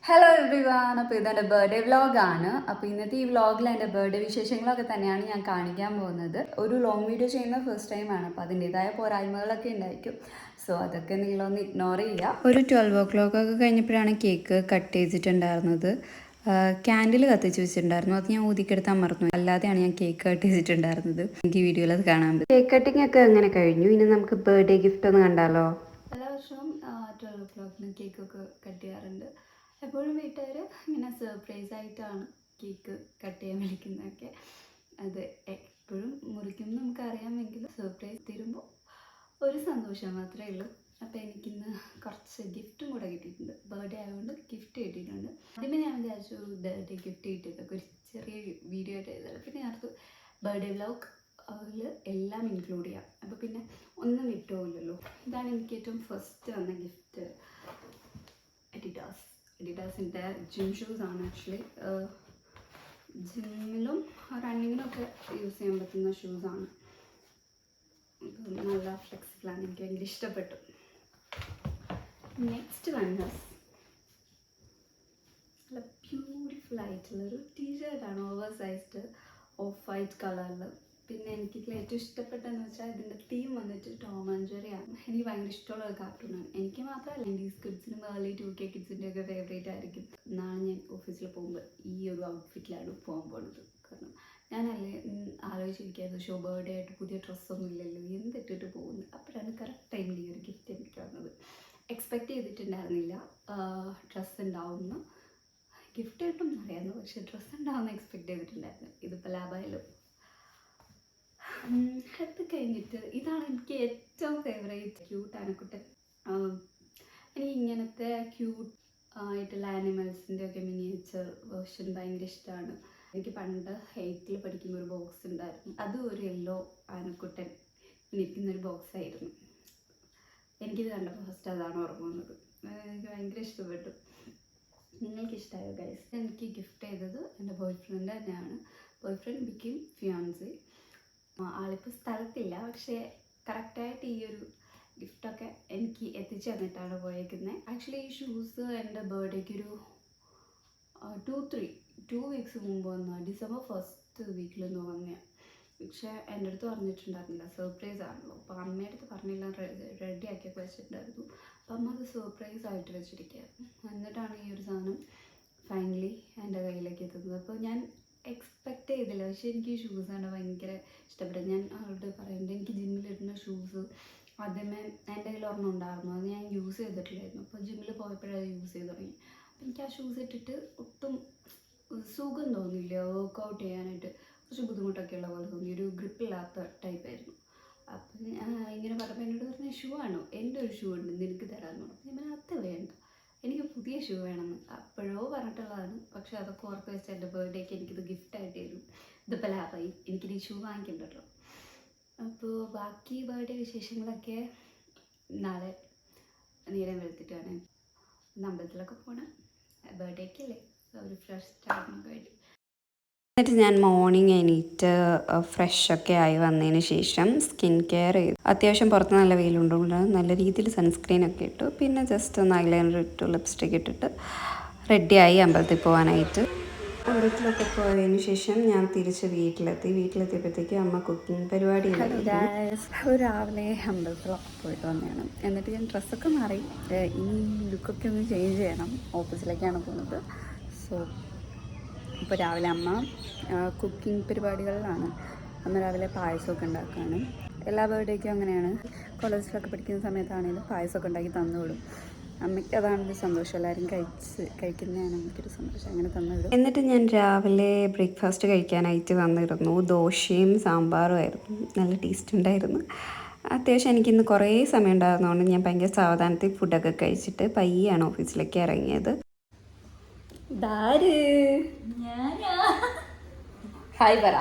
Hello everyone. അപ്പോൾ ഇതെൻ്റെ birthday വ്ളോഗാണ്. അപ്പോൾ ഇന്നത്തെ ഈ വ്ളോഗിൽ എൻ്റെ ബർത്ത്ഡേ വിശേഷങ്ങളൊക്കെ തന്നെയാണ് ഞാൻ കാണിക്കാൻ പോകുന്നത്. ഒരു ലോങ് വീഡിയോ ചെയ്യുന്ന ഫസ്റ്റ് ടൈമാണ്, അപ്പോൾ അതിൻ്റേതായ പോരായ്മകളൊക്കെ ഉണ്ടായിരിക്കും. സോ അതൊക്കെ നിങ്ങളൊന്ന് ഇഗ്നോർ ചെയ്യുക. ഒരു 12 o'clock ഒക്കെ കഴിഞ്ഞപ്പോഴാണ് കേക്ക് കട്ട് ചെയ്തിട്ടുണ്ടായിരുന്നത്. ക്യാൻഡിൽ കത്തിച്ച് വെച്ചിട്ടുണ്ടായിരുന്നു. അത് ഞാൻ ഊതിക്കെടുത്താൻ മറന്നു. അല്ലാതെയാണ് ഞാൻ കേക്ക് കട്ട് ചെയ്തിട്ടുണ്ടായിരുന്നത്. എനിക്ക് ഈ വീഡിയോയിൽ അത് കാണാൻ പറ്റും. കേക്ക് കട്ടിങ് ഒക്കെ അങ്ങനെ കഴിഞ്ഞു. ഇനി നമുക്ക് ബർത്ത്ഡേ ഗിഫ്റ്റ് ഒന്ന് കണ്ടാലോ. എല്ലാ വർഷവും 12 o'clock കേക്കൊക്കെ കട്ട് ചെയ്യാറുണ്ട്. എപ്പോഴും വീട്ടുകാർ ഇങ്ങനെ സർപ്രൈസ് ആയിട്ടാണ് കേക്ക് കട്ട് ചെയ്യാൻ വിളിക്കുന്നതൊക്കെ. അത് എപ്പോഴും മുറിക്കുമ്പോൾ നമുക്കറിയാമെങ്കിലും സർപ്രൈസ് തരുമ്പോൾ ഒരു സന്തോഷം മാത്രമേ ഉള്ളൂ. അപ്പോൾ എനിക്കിന്ന് കുറച്ച് ഗിഫ്റ്റും കൂടെ കിട്ടിയിട്ടുണ്ട്. ബർത്ത്ഡേ ആയതുകൊണ്ട് ഗിഫ്റ്റ് കിട്ടിയിട്ടുണ്ട്. ആദ്യമേ ഞാൻ വിചാരിച്ചു ബർത്ത്ഡേ ഗിഫ്റ്റ് കിട്ടിയതൊക്കെ ഒരു ചെറിയ വീഡിയോ ആയിട്ട് ചെയ്തത്. പിന്നെ ഞാനത് ബർത്ത്ഡേ വ്ലോഗ് അതിൽ എല്ലാം ഇൻക്ലൂഡ് ചെയ്യാം. അപ്പോൾ പിന്നെ ഒന്നും കിട്ടുമല്ലോ. ഇതാണ് എനിക്ക് ഏറ്റവും ഫസ്റ്റ് വന്ന ഗിഫ്റ്റ്. അഡിഡാസിൻ്റെ ജിം ഷൂസ് ആണ്. ആക്ച്വലി ജിമ്മിലും റണ്ണിങ്ങിലും ഒക്കെ യൂസ് ചെയ്യാൻ പറ്റുന്ന ഷൂസാണ്. നല്ല ഫ്ലെക്സിബിളാണ്. എനിക്ക് ഭയങ്കര ഇഷ്ടപ്പെട്ടു. നെക്സ്റ്റ് വന്നത് നല്ല ബ്യൂട്ടിഫുൾ ആയിട്ടുള്ളൊരു ടീഷർട്ടാണ്. ഓവർ സൈസ്ഡ് ഓഫ് വൈറ്റ് കളറിൽ. പിന്നെ എനിക്കിതിൽ ഏറ്റവും ഇഷ്ടപ്പെട്ടതെന്ന് വെച്ചാൽ ഇതിൻ്റെ തീം വന്നിട്ട് ടോം ആൻഡ് ജെറി ആണ്. എനിക്ക് ഭയങ്കര ഇഷ്ടമുള്ള ഒരു കാർട്ടൂണാണ്. എനിക്ക് മാത്രമല്ല 90s കിഡ്സിനും ഏർലി 2K കിഡ്സിൻ്റെ ഒക്കെ ഫേവറേറ്റ് ആയിരിക്കും. നാളെ ഞാൻ ഓഫീസിൽ പോകുമ്പോൾ ഈ ഒരു ഔട്ട്ഫിറ്റിലാണ് പോകാൻ പോകുന്നത്. കാരണം ഞാനല്ലേ ആലോചിച്ചിരിക്കുന്നത്, ഷോ ബർത്ത്ഡേ ആയിട്ട് പുതിയ ഡ്രസ്സൊന്നും ഇല്ലല്ലോ, എന്തിട്ടിട്ട് പോകുന്നത്. അപ്പോഴാണ് കറക്റ്റ് ടൈമിൽ ഈ ഒരു ഗിഫ്റ്റ് എനിക്ക് വന്നത്. എക്സ്പെക്റ്റ് ചെയ്തിട്ടുണ്ടായിരുന്നില്ല ഡ്രസ്സ് ഉണ്ടാവുമെന്ന്. ഗിഫ്റ്റ് കിട്ടും എന്നറിയായിരുന്നു, പക്ഷേ ഡ്രസ്സ് ഉണ്ടാവുമെന്ന് എക്സ്പെക്റ്റ് ചെയ്തിട്ടുണ്ടായിരുന്നു. ഇതിപ്പോൾ ലാഭായാലും. അത് കഴിഞ്ഞിട്ട് ഇതാണ് എനിക്ക് ഏറ്റവും ഫേവറേറ്റ് ക്യൂട്ട് ആനക്കുട്ടൻ. എനിക്ക് ഇങ്ങനത്തെ ക്യൂട്ട് ആയിട്ടുള്ള ആനിമൽസിൻ്റെ ഒക്കെ മിനിയേച്ചർ വേർഷൻ ഭയങ്കര ഇഷ്ടമാണ്. എനിക്ക് പണ്ട് 8th പഠിക്കുന്ന ഒരു ബോക്സ് ഉണ്ടായിരുന്നു. അതും ഒരു യെല്ലോ ആനക്കുട്ടൻ ഇരിക്കുന്നൊരു ബോക്സ് ആയിരുന്നു. എനിക്കിത് കണ്ടപ്പോൾ ഫസ്റ്റ് അതാണ് ഓർമ്മ. എനിക്ക് ഭയങ്കര ഇഷ്ടപ്പെട്ടു. നിങ്ങൾക്ക് ഇഷ്ടമായോ ഗൈസ്? എനിക്ക് ഗിഫ്റ്റ് ചെയ്തത് എൻ്റെ ബോയ്ഫ്രണ്ട് തന്നെയാണ്. Boyfriend become fiancee. ആളിപ്പോൾ സ്ഥലത്തില്ല, പക്ഷേ കറക്റ്റായിട്ട് ഈ ഒരു ഗിഫ്റ്റൊക്കെ എനിക്ക് എത്തിച്ചു തന്നിട്ടാണ് പോയേക്കുന്നത്. ആക്ച്വലി ഈ ഷൂസ് എൻ്റെ ബർത്ത്ഡേക്ക് ഒരു 2 weeks മുമ്പ് വന്ന ഡിസംബർ 1st വീക്കിലൊന്നും വന്നതാണ്. പക്ഷേ എൻ്റെ അടുത്ത് പറഞ്ഞിട്ടുണ്ടായിരുന്നില്ല, സർപ്രൈസ് ആണല്ലോ. അപ്പോൾ അമ്മയുടെ അടുത്ത് പറഞ്ഞില്ല, റെഡിയാക്കിയൊക്കെ വെച്ചിട്ടുണ്ടായിരുന്നു. അപ്പോൾ അമ്മ അത് സർപ്രൈസ് ആയിട്ട് വെച്ചിരിക്കുകയായിരുന്നു. എന്നിട്ടാണ് ഈ ഒരു സാധനം ഫൈനലി എൻ്റെ കയ്യിലേക്ക് എത്തുന്നത്. അപ്പോൾ ഞാൻ എക്സ്പെക്റ്റ് ചെയ്തില്ല, പക്ഷേ എനിക്ക് ഈ ഷൂസാണ് ഭയങ്കര ഇഷ്ടപ്പെട്ടത്. ഞാൻ അവരോട് പറയുന്നുണ്ട്, എനിക്ക് ജിമ്മിലിടുന്ന ഷൂസ് ആദ്യമേ എൻ്റെ കയ്യിൽ ഒരെണ്ണം ഉണ്ടായിരുന്നു. അത് ഞാൻ യൂസ് ചെയ്തിട്ടില്ലായിരുന്നു. അപ്പോൾ ജിമ്മിൽ പോയപ്പോഴത് യൂസ് ചെയ്ത് തുടങ്ങി. അപ്പോൾ എനിക്ക് ആ ഷൂസ് ഇട്ടിട്ട് ഒട്ടും സുഖം തോന്നിയില്ല. വർക്കൗട്ട് ചെയ്യാനായിട്ട് കുറച്ച് ബുദ്ധിമുട്ടൊക്കെ ഉള്ള പോലെ തോന്നി. ഒരു ഗ്രിപ്പില്ലാത്ത ടൈപ്പായിരുന്നു. അപ്പം ഇങ്ങനെ പറഞ്ഞപ്പോൾ എന്നോട് പറഞ്ഞ ഷൂ ആണോ, എൻ്റെ ഒരു ഷൂ ഉണ്ട് നിനക്ക് തരാമെന്ന് പറഞ്ഞു. ഞാൻ അത് വേണ്ട, എനിക്ക് പുതിയ ഷൂ വേണമെന്ന് അപ്പോഴോ പറഞ്ഞിട്ടുള്ളതാണ്. പക്ഷേ അതൊക്കെ ഓർത്ത് വെച്ച് എൻ്റെ ബർത്ത്ഡേക്ക് എനിക്കിത് ഗിഫ്റ്റായിട്ട് തരും. ഇതിപ്പോൾ ലാഭായി, എനിക്കിത് ഷൂ വാങ്ങിക്കണ്ടല്ലോ. അപ്പോൾ ബാക്കി ബർത്ത്ഡേ വിശേഷങ്ങളൊക്കെ നാളെ നേരം വെളുത്തിട്ട് വേണം. അമ്പലത്തിലൊക്കെ പോകണം. ബർത്ത്ഡേക്കല്ലേ, ഒരു ഫ്രഷ് സ്റ്റാർട്ടിനൊക്കെ വേണ്ടി. എന്നിട്ട് ഞാൻ മോർണിംഗ് എണീറ്റ് ഫ്രഷൊക്കെ ആയി വന്നതിന് ശേഷം സ്കിൻ കെയർ ചെയ്തു. അത്യാവശ്യം പുറത്ത് നല്ല വെയിലുണ്ടുകൊണ്ട് നല്ല രീതിയിൽ സൺസ്ക്രീനൊക്കെ ഇട്ടു. പിന്നെ ജസ്റ്റ് ഒന്ന് ഐലൈനർ ഇട്ടു, ലിപ്സ്റ്റിക് ഇട്ടിട്ട് റെഡിയായി അമ്പലത്തിൽ പോകാനായിട്ട്. അമ്പലത്തിലൊക്കെ പോയതിന് ശേഷം ഞാൻ തിരിച്ച് വീട്ടിലെത്തിയപ്പോഴത്തേക്ക് അമ്മ കുക്കിംഗ് പരിപാടിയിലായിരുന്നു. രാവിലെ അമ്പലത്തിലൊക്കെ പോയിട്ട് വന്നതാണ്. എന്നിട്ട് ഞാൻ ഡ്രസ്സൊക്കെ മാറി ഇനി ലുക്കൊക്കെ ഒന്ന് ചേഞ്ച് ചെയ്യണം. ഓഫീസിലേക്കാണ് പോകുന്നത്. സോ ഇപ്പോൾ രാവിലെ അമ്മ കുക്കിംഗ് പരിപാടികളിലാണ്. അമ്മ രാവിലെ പായസമൊക്കെ ഉണ്ടാക്കുകയാണ്. എല്ലാ ബർത്ത്ഡേക്കും അങ്ങനെയാണ്. കോളേജിലൊക്കെ പഠിക്കുന്ന സമയത്താണെങ്കിലും പായസമൊക്കെ ഉണ്ടാക്കി തന്നുവിടും. അമ്മയ്ക്ക് അതാണൊരു സന്തോഷം. എല്ലാവരും കഴിക്കുന്നതാണ് എനിക്കൊരു സന്തോഷം. അങ്ങനെ തന്നുവിടും. എന്നിട്ട് ഞാൻ രാവിലെ ബ്രേക്ക്ഫാസ്റ്റ് കഴിക്കാനായിട്ട് വന്നിരുന്നു. ദോശയും സാമ്പാറും ആയിരുന്നു. നല്ല ടേസ്റ്റ് ഉണ്ടായിരുന്നു. അത്യാവശ്യം എനിക്കിന്ന് കുറേ സമയം ഉണ്ടായിരുന്നതുകൊണ്ട് ഞാൻ ഭയങ്കര സാവധാനത്തിൽ ഫുഡൊക്കെ കഴിച്ചിട്ട് പയ്യാണ് ഓഫീസിലേക്ക് ഇറങ്ങിയത്. ഹായ് പറ.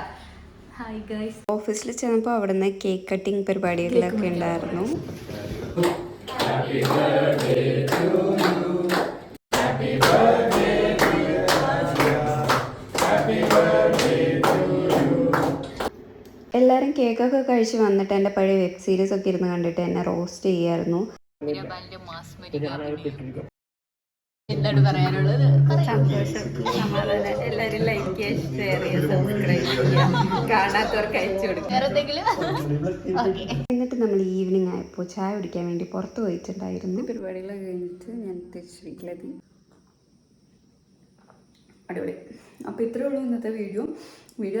Hi guys. ഓഫീസിൽ ചെന്നപ്പോൾ അവിടെ നിന്ന് കേക്ക് കട്ടിങ് പരിപാടികളൊക്കെ ഉണ്ടായിരുന്നു. എല്ലാവരും കേക്കൊക്കെ കഴിച്ച് വന്നിട്ട് എൻ്റെ പഴയ വെബ് സീരീസ് ഒക്കെ ഇരുന്ന് കണ്ടിട്ട് എന്നെ റോസ്റ്റ് ചെയ്യായിരുന്നു. എന്താണ് പറയാനുള്ളത്? സന്തോഷം, സമാധാനം. എല്ലാവരും ലൈക്ക് ചെയ്യുക, ഷെയർ ചെയ്യുക, സബ്സ്ക്രൈബ് ചെയ്യുക, കാണാത്തവർക്ക് അയച്ചു കൊടുക്കുക. എന്നിട്ട് നമ്മൾ ഈവനിങ് ആയപ്പോൾ ചായ കുടിക്കാൻ വേണ്ടി പുറത്ത് പോയിട്ടുണ്ടായിരുന്നു. പരിപാടികളൊക്കെ കഴിഞ്ഞിട്ട് ഞാൻ തിരിച്ച് വീട്ടിലെത്തി. അടിപൊളി. അപ്പോൾ ഇത്രയേ ഉള്ളൂ ഇന്നത്തെ വീഡിയോ.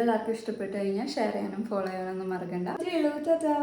എല്ലാവർക്കും ഇഷ്ടപ്പെട്ട് കഴിഞ്ഞാൽ ഷെയർ ചെയ്യാനും ഫോളോ ചെയ്യാനൊന്നും മറക്കണ്ട. ടാറ്റാ.